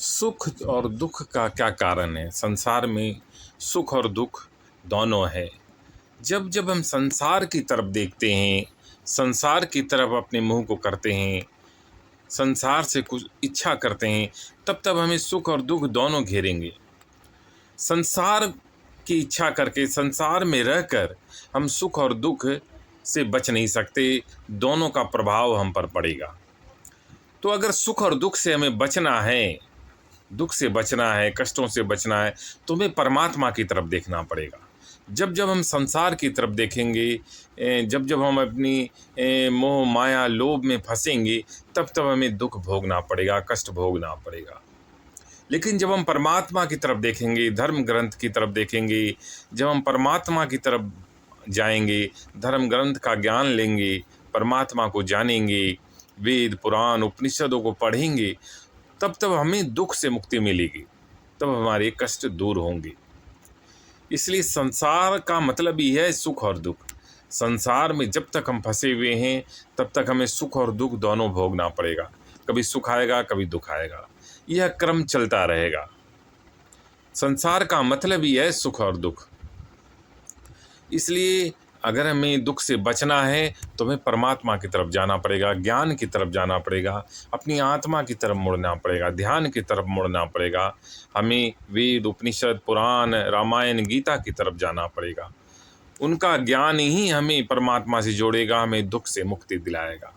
सुख और दुख का क्या कारण है? संसार में सुख और दुख दोनों है। जब जब हम संसार की तरफ देखते हैं, संसार की तरफ अपने मुंह को करते हैं, संसार से कुछ इच्छा करते हैं, तब तब हमें सुख और दुख दोनों घेरेंगे। संसार की इच्छा करके संसार में रहकर हम सुख और दुख से बच नहीं सकते, दोनों का प्रभाव हम पर पड़ेगा। तो अगर सुख और दुख से हमें बचना है, दुख से बचना है, कष्टों से बचना है, तो हमें परमात्मा की तरफ देखना पड़ेगा। जब जब हम संसार की तरफ देखेंगे, जब जब हम अपनी मोह माया लोभ में फंसेंगे, तब तब हमें दुख भोगना पड़ेगा, कष्ट भोगना पड़ेगा। लेकिन जब हम परमात्मा की तरफ देखेंगे, धर्म ग्रंथ की तरफ देखेंगे, जब हम परमात्मा की तरफ जाएंगे, धर्म ग्रंथ का ज्ञान लेंगे, परमात्मा को जानेंगे, वेद पुराण उपनिषदों को पढ़ेंगे, तब तब हमें दुख से मुक्ति मिलेगी, तब हमारे कष्ट दूर होंगे। इसलिए संसार का मतलब ही है सुख और दुख। संसार में जब तक हम फंसे हुए हैं, तब तक हमें सुख और दुख दोनों भोगना पड़ेगा। कभी सुख आएगा, कभी दुख आएगा, यह क्रम चलता रहेगा। संसार का मतलब ही है सुख और दुख। इसलिए अगर हमें दुख से बचना है तो हमें परमात्मा की तरफ जाना पड़ेगा, ज्ञान की तरफ जाना पड़ेगा, अपनी आत्मा की तरफ मुड़ना पड़ेगा, ध्यान की तरफ मुड़ना पड़ेगा। हमें वेद उपनिषद पुराण रामायण गीता की तरफ जाना पड़ेगा। उनका ज्ञान ही हमें परमात्मा से जोड़ेगा, हमें दुख से मुक्ति दिलाएगा।